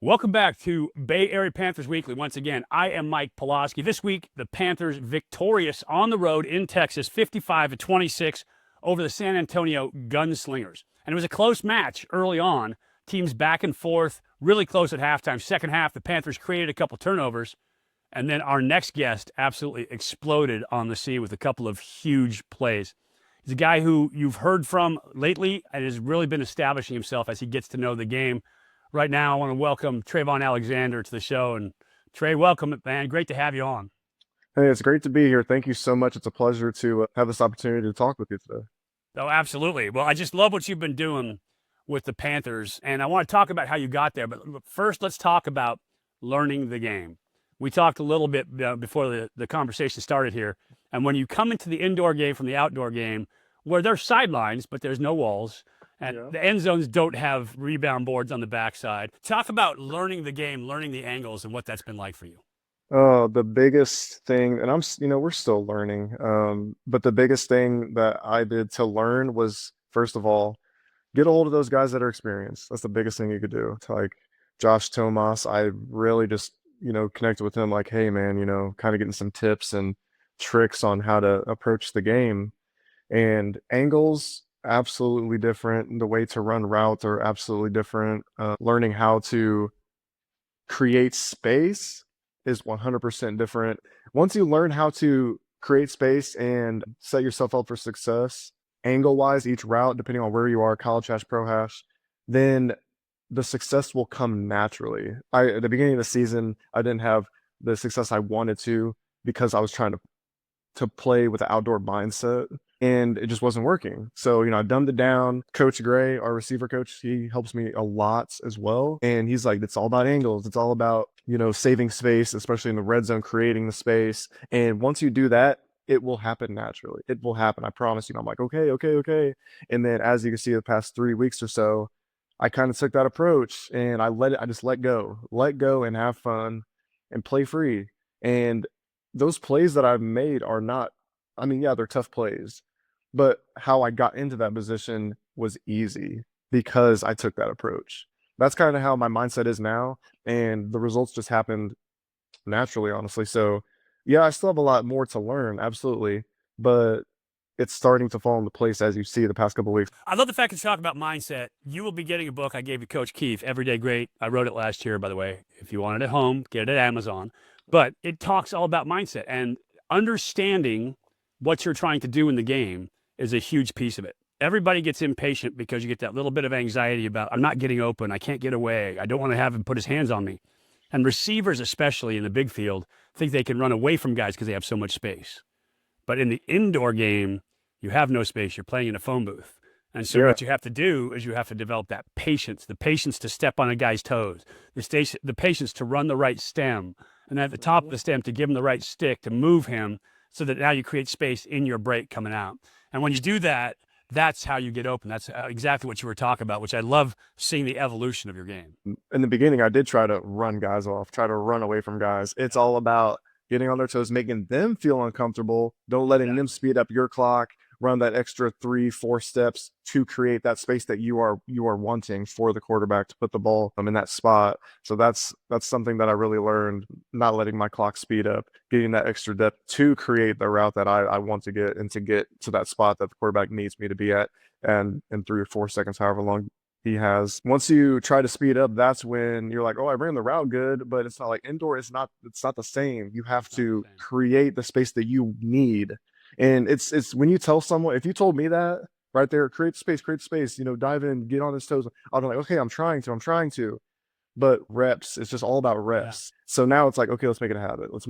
Welcome back to Bay Area Panthers Weekly. Once again, I am Mike Pulaski. This week, the Panthers victorious on the road in Texas, 55-26 over the San Antonio Gunslingers. And it was a close match early on. Teams back and forth, really close at halftime. Second half, the Panthers created a couple turnovers. And then our next guest absolutely exploded on the scene with a couple of huge plays. He's a guy who you've heard from lately and has really been establishing himself as he gets to know the game. Right now, I want to welcome Trevon Alexander to the show. And Trey, welcome, man. Great to have you on. Hey, it's great to be here. Thank you so much. It's a pleasure to have this opportunity to talk with you today. Oh, absolutely. Well, I just love what you've been doing with the Panthers. And I want to talk about how you got there. But first, let's talk about learning the game. We talked a little bit before the conversation started here. And when you come into the indoor game from the outdoor game, where there's sidelines, but there's no walls, and the end zones don't have rebound boards on the backside. Talk about learning the game, learning the angles, and what that's been like for you. The biggest thing, and we're still learning. But the biggest thing that I did to learn was, first of all, get a hold of those guys that are experienced. That's the biggest thing you could do. To like Josh Tomas, I really just, connected with him like, hey man, kind of getting some tips and tricks on how to approach the game. And angles, absolutely different. The way to run routes are absolutely different. Learning how to create space is 100% different. Once you learn how to create space and set yourself up for success, angle wise, each route, depending on where you are, college hash, pro hash, then the success will come naturally. At the beginning of the season, I didn't have the success I wanted to because I was trying to play with the outdoor mindset and it just wasn't working. So, I dumbed it down. Coach Gray, our receiver coach, he helps me a lot as well. And he's like, it's all about angles. It's all about, saving space, especially in the red zone, creating the space. And once you do that, it will happen naturally. It will happen. I promise you. And I'm like, okay, okay, okay. And then as you can see the past 3 weeks or so, I kind of took that approach and I just let go and have fun and play free. And those plays that I've made are not, I mean, yeah, they're tough plays, but how I got into that position was easy because I took that approach. That's kind of how my mindset is now. And the results just happened naturally, honestly. So, yeah, I still have a lot more to learn, absolutely. But it's starting to fall into place as you see the past couple of weeks. I love the fact that you talk about mindset. You will be getting a book I gave you, Coach Keefe, Everyday Great. I wrote it last year, by the way. If you want it at home, get it at Amazon. But it talks all about mindset and understanding what you're trying to do in the game is a huge piece of it. Everybody gets impatient because you get that little bit of anxiety about, I'm not getting open. I can't get away. I don't want to have him put his hands on me. And receivers, especially in the big field, think they can run away from guys because they have so much space. But in the indoor game, you have no space. You're playing in a phone booth. And so Yeah. what you have to do is you have to develop that patience, the patience to step on a guy's toes, the patience to run the right stem, and at the top of the stem to give him the right stick to move him so that now you create space in your break coming out. And when you do that, that's how you get open. That's exactly what you were talking about, which I love seeing the evolution of your game. In the beginning, I did try to run guys off, try to run away from guys. It's all about getting on their toes, making them feel uncomfortable. Don't letting them speed up your clock, run that extra 3, 4 steps to create that space that you are wanting for the quarterback to put the ball in that spot. So that's something that I really learned, not letting my clock speed up, getting that extra depth to create the route that I want to get and to get to that spot that the quarterback needs me to be at and in 3 or 4 seconds, however long he has. Once you try to speed up, that's when you're like, oh, I ran the route good, but it's not like indoor. It's not the same. You have to create the space that you need. And it's when you tell someone, if you told me that right there, create space, dive in, get on his toes. I'll be like, okay, I'm trying to. But reps, it's just all about reps. So now it's like, okay, let's make it a habit. Let's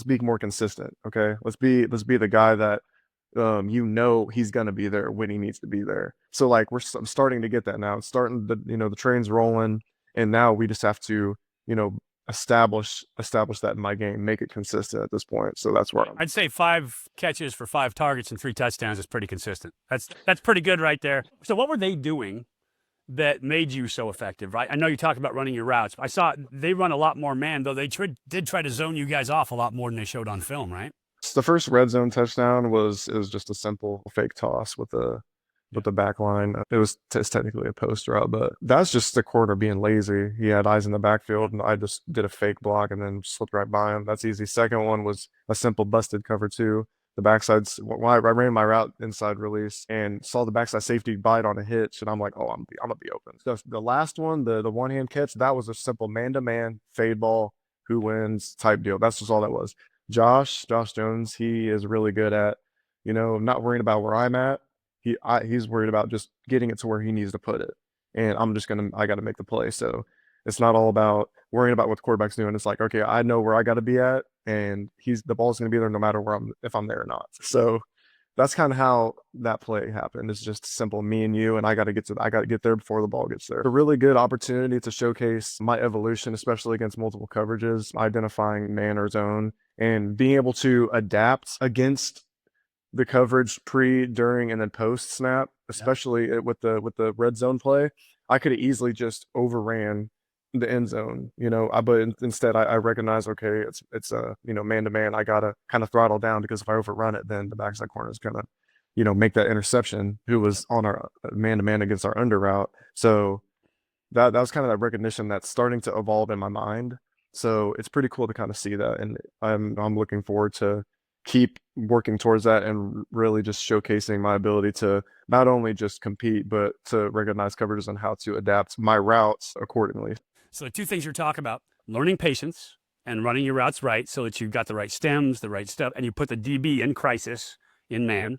be more consistent. Okay. Let's be the guy that he's gonna be there when he needs to be there. So like I'm starting to get that now. It's starting the train's rolling, and now we just have to you know establish that in my game, make it consistent at this point. So that's where I'm. I'd say 5 catches for 5 targets and 3 touchdowns is pretty consistent. That's pretty good right there. So what were they doing that made you so effective, right? I know you talked about running your routes. I saw they run a lot more man, though they did try to zone you guys off a lot more than they showed on film, right? The first red zone touchdown was just a simple fake toss with a Yeah. with the back line. It's technically a post route, but that's just the corner being lazy. He had eyes in the backfield, and I just did a fake block and then slipped right by him. That's easy. Second one was a simple busted cover two. The backside's well, I ran my route inside release and saw the backside safety bite on a hitch, and I'm like, oh, I'm gonna be open. So the last one, the one hand catch, that was a simple man to man fade ball, who wins type deal. That's just all that was. Josh Jones, he is really good at, not worrying about where I'm at. He's worried about just getting it to where he needs to put it, and I got to make the play. So it's not all about worrying about what the quarterback's doing. It's like, okay, I know where I got to be at, and the ball's going to be there no matter if I'm there or not. So that's kind of how that play happened. It's just simple, me and you, and I got to get there before the ball gets there. A really good opportunity to showcase my evolution, especially against multiple coverages, identifying man or zone, and being able to adapt against the coverage pre, during, and then post snap, especially with the red zone play. I could have easily just overran the end zone, but instead I recognize, okay, it's a, man to man. I gotta kind of throttle down, because if I overrun it, then the backside corner is gonna, make that interception, who was on our man to man against our under route. So that was kind of that recognition that's starting to evolve in my mind. So it's pretty cool to kind of see that, and I'm looking forward to keep working towards that and really just showcasing my ability to not only just compete, but to recognize coverages and how to adapt my routes accordingly. So the two things you're talking about: learning patience and running your routes right, so that you've got the right stems, the right stuff, and you put the DB in crisis, in man,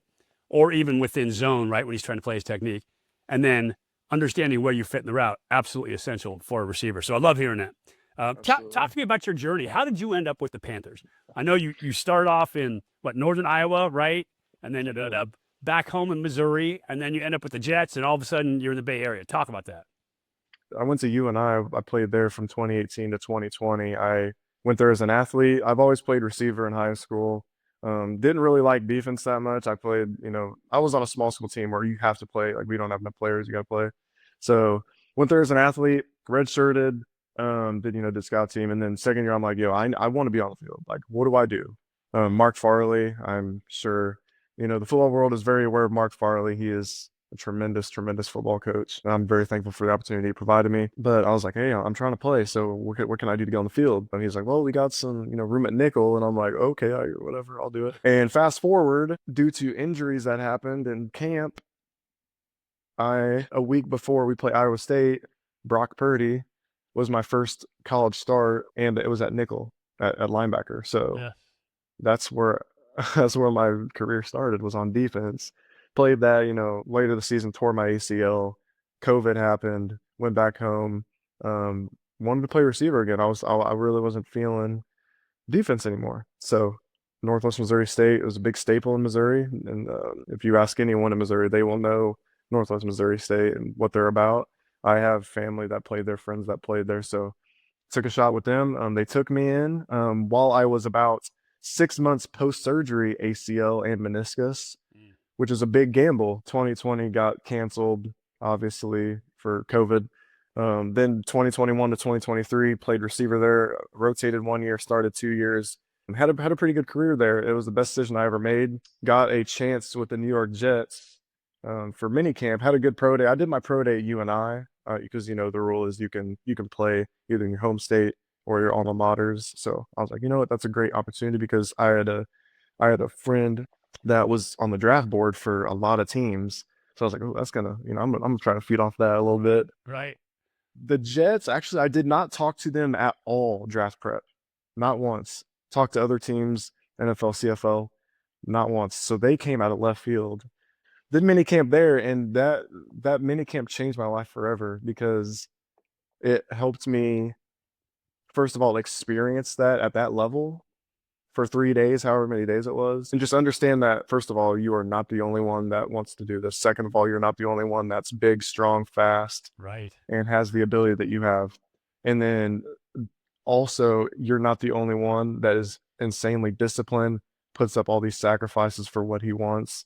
or even within zone, right, when he's trying to play his technique, and then understanding where you fit in the route, absolutely essential for a receiver. So I love hearing that. Talk to me about your journey. How did you end up with the Panthers? I know you started off in northern Iowa, right, and then ended up back home in Missouri, and then you end up with the Jets, and all of a sudden you're in the Bay Area. Talk about that. I went to UNI. I played there from 2018 to 2020. I went there as an athlete. I've always played receiver in high school. Didn't really like defense that much. I played, I was on a small school team where you have to play. Like, we don't have enough players, you got to play. So went there as an athlete, redshirted, did scout team. And then second year, I'm like, yo, I want to be on the field. Like, what do I do? Mark Farley, I'm sure, the football world is very aware of Mark Farley. He is a tremendous, tremendous football coach. And I'm very thankful for the opportunity he provided me. But I was like, hey, I'm trying to play. So what can I do to get on the field? And he's like, well, we got some, room at nickel. And I'm like, okay, whatever, I'll do it. And fast forward, due to injuries that happened in camp, a week before we play Iowa State, Brock Purdy was my first college start, and it was at nickel at linebacker. So Yeah. that's where that's where my career started, was on defense. Played that, later the season, tore my ACL. COVID happened, went back home. Wanted to play receiver again. I really wasn't feeling defense anymore. So Northwest Missouri State was a big staple in Missouri, and if you ask anyone in Missouri, they will know Northwest Missouri State and what they're about. I have family that played there, friends that played there, so took a shot with them. They took me in while I was about 6 months post surgery, ACL and meniscus, which is a big gamble. 2020 got canceled, obviously, for COVID. Then 2021 to 2023, played receiver there, rotated 1 year, started 2 years, and had a pretty good career there. It was the best decision I ever made. Got a chance with the New York Jets for minicamp. Had a good pro day. I did my pro day at UNI because the rule is you can play either in your home state or your alma maters. So I was like, you know what, that's a great opportunity, because I had a friend that was on the draft board for a lot of teams. So I was like, oh, that's gonna, I'm gonna try to feed off that a little bit. Right. The Jets, actually, I did not talk to them at all draft prep, not once. Talked to other teams, NFL, CFL, not once. So they came out of left field. Did minicamp there, and that minicamp changed my life forever, because it helped me, first of all, experience that at that level for 3 days, however many days it was, and just understand that, first of all, you are not the only one that wants to do this. Second of all, you're not the only one that's big, strong, fast, Right. and has the ability that you have. And then also, you're not the only one that is insanely disciplined, puts up all these sacrifices for what he wants,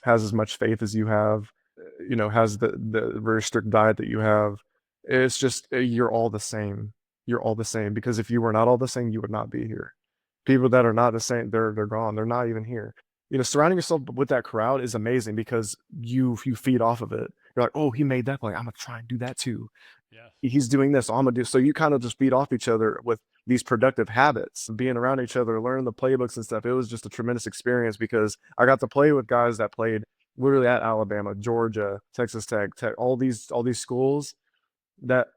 has as much faith as you have, has the very strict diet that you have. It's just, you're all the same. You're all the same, because if you were not all the same, you would not be here. People that are not the same, they're gone. They're not even here. surrounding yourself with that crowd is amazing because you feed off of it. You're like, oh, he made that play. I'm gonna try and do that too. Yes. He's doing this. I'm gonna do. So you kind of just feed off each other with these productive habits, being around each other, learning the playbooks and stuff. It was just a tremendous experience because I got to play with guys that played literally at Alabama, Georgia, Texas Tech, all these schools that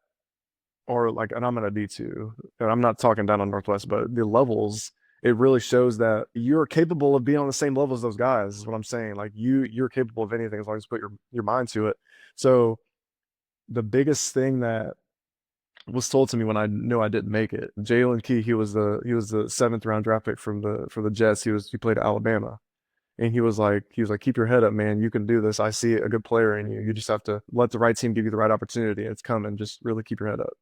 are like, and I'm in a D2, and I'm not talking down on Northwest, but the levels, it really shows that you're capable of being on the same level as those guys, is what I'm saying. Like you're capable of anything as long as you put your mind to it. So the biggest thing that was told to me when I knew I didn't make it, Jalen Key, he was the 7th round draft pick for the Jets. He played at Alabama. And he was like, keep your head up, man. You can do this. I see a good player in you. You just have to let the right team give you the right opportunity. It's coming. Just really keep your head up.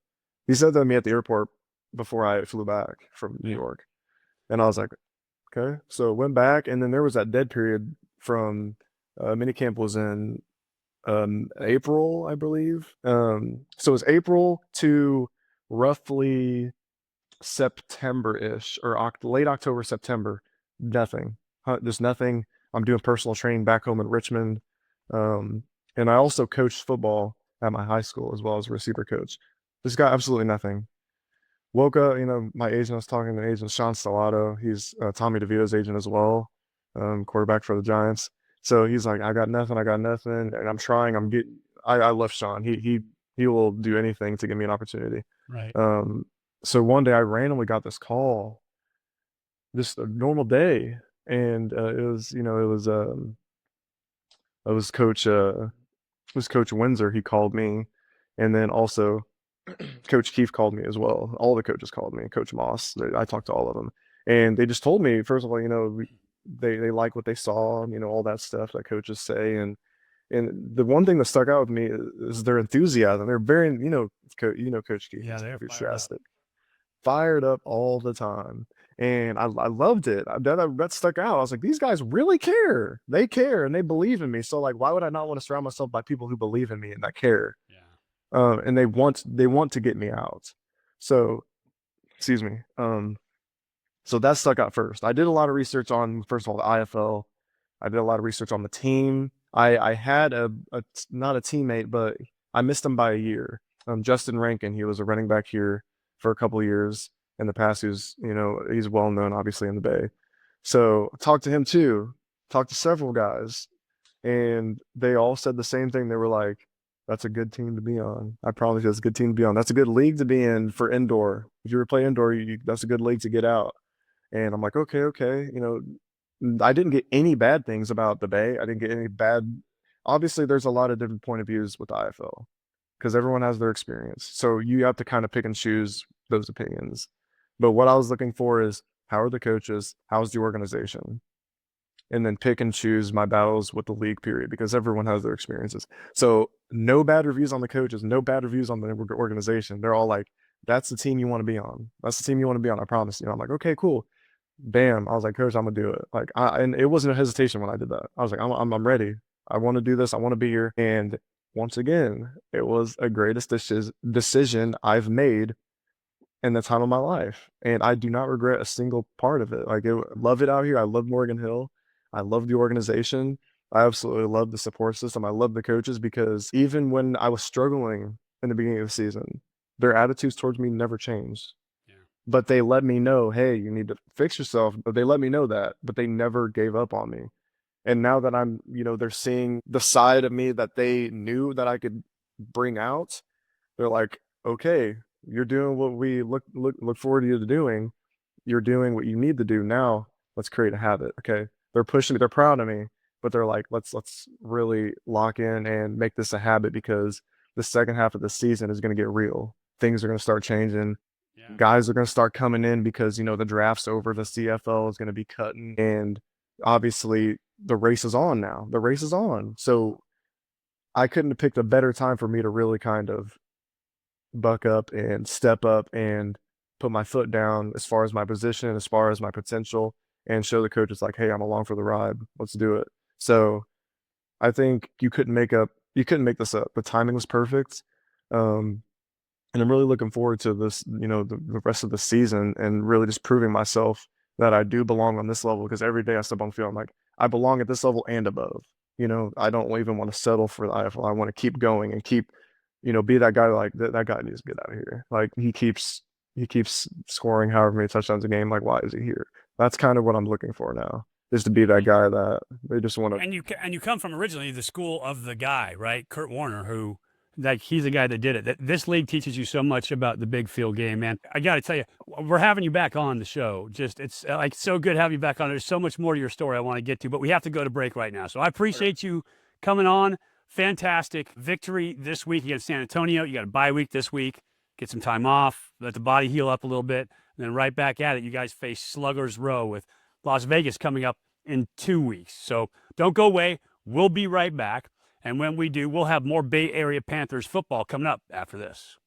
He said that to me at the airport before I flew back from New Yeah. York. And I was like, okay. So went back, and then there was that dead period from minicamp was in April, I believe. So it was April to roughly September-ish or late October, September. Nothing. Just nothing. I'm doing personal training back home in Richmond. Um, and I also coached football at my high school as well as a receiver coach. Just got absolutely nothing. Woke up, my agent, I was talking to agent Sean Stellato. He's Tommy DeVito's agent as well, quarterback for the Giants. So he's like, I got nothing, and I'm trying. I love Sean. He will do anything to give me an opportunity. Right. Um, so one day I randomly got this call, just a normal day, and it was Coach Windsor. He called me, and then also Coach Keefe called me as well. All the coaches called me. Coach Moss. I talked to all of them, and they just told me first of all, they like what they saw, all that stuff that coaches say, and the one thing that stuck out with me is their enthusiasm. They're very, Coach Keefe Yeah, is they're fired up. enthusiastic, fired up all the time. And I loved it. That stuck out. I was like, these guys really care. They care and they believe in me. So like, why would I not want to surround myself by people who believe in me and that care? Yeah. And they want to get me out. So, excuse me. So that stuck out first. I did a lot of research on, first of all, the IFL. I did a lot of research on the team. I had not a teammate, but I missed him by a year. Justin Rankin, he was a running back here for a couple of years in the past. He's well known, obviously, in the Bay. So talked to him too. Talked to several guys, and they all said the same thing. They were like, "That's a good team to be on. I promise you, that's a good team to be on. That's a good league to be in for indoor. If you ever play indoor, that's a good league to get out." And I'm like, okay, okay. I didn't get any bad things about the Bay. I didn't get any bad. Obviously, there's a lot of different point of views with the IFL because everyone has their experience. So you have to kind of pick and choose those opinions. But what I was looking for is how are the coaches? How's the organization? And then pick and choose my battles with the league period because everyone has their experiences. So no bad reviews on the coaches, no bad reviews on the organization. They're all like, that's the team you want to be on. That's the team you want to be on. I promise you. I'm like, okay, cool. Bam. I was like, coach, I'm gonna do it. And it wasn't a hesitation when I did that. I was like, I'm ready. I want to do this. I want to be here. And once again, it was a greatest decision I've made in the time of my life. And I do not regret a single part of it. Love it out here. I love Morgan Hill. I love the organization. I absolutely love the support system. I love the coaches because even when I was struggling in the beginning of the season, their attitudes towards me never changed. Yeah. But they let me know, hey, you need to fix yourself. But they let me know that, but they never gave up on me. And now that they're seeing the side of me that they knew that I could bring out, they're like, okay, you're doing what we look forward to you doing. You're doing what you need to do now. Let's create a habit. Okay. They're pushing me, they're proud of me, but they're like, let's really lock in and make this a habit because the second half of the season is going to get real. Things are going to start changing. Yeah. Guys are going to start coming in because the draft's over, the CFL is going to be cutting, and obviously the race is on now. The race is on. So I couldn't have picked a better time for me to really kind of buck up and step up and put my foot down as far as my position, as far as my potential, and show the coaches like, hey, I'm along for the ride. Let's do it. So I think you couldn't make this up. The timing was perfect. And I'm really looking forward to this, the rest of the season and really just proving myself that I do belong on this level because every day I step on the field, I'm like, I belong at this level and above. You know, I don't even want to settle for the IFL. I want to keep going and keep, be that guy like that guy needs to get out of here. Like he keeps scoring however many touchdowns a game. Like, why is he here? That's kind of what I'm looking for now, is to be that guy that they just want to. And you come from originally the school of the guy, right? Kurt Warner, who like he's the guy that did it. This league teaches you so much about the big field game, man. I got to tell you, we're having you back on the show. Just it's like so good to have you back on. There's so much more to your story I want to get to, but we have to go to break right now. So I appreciate you coming on. Fantastic victory this week against San Antonio. You got a bye week this week. Get some time off, let the body heal up a little bit, and then right back at it. You guys face Sluggers Row with Las Vegas coming up in 2 weeks. So don't go away. We'll be right back. And when we do, we'll have more Bay Area Panthers football coming up after this.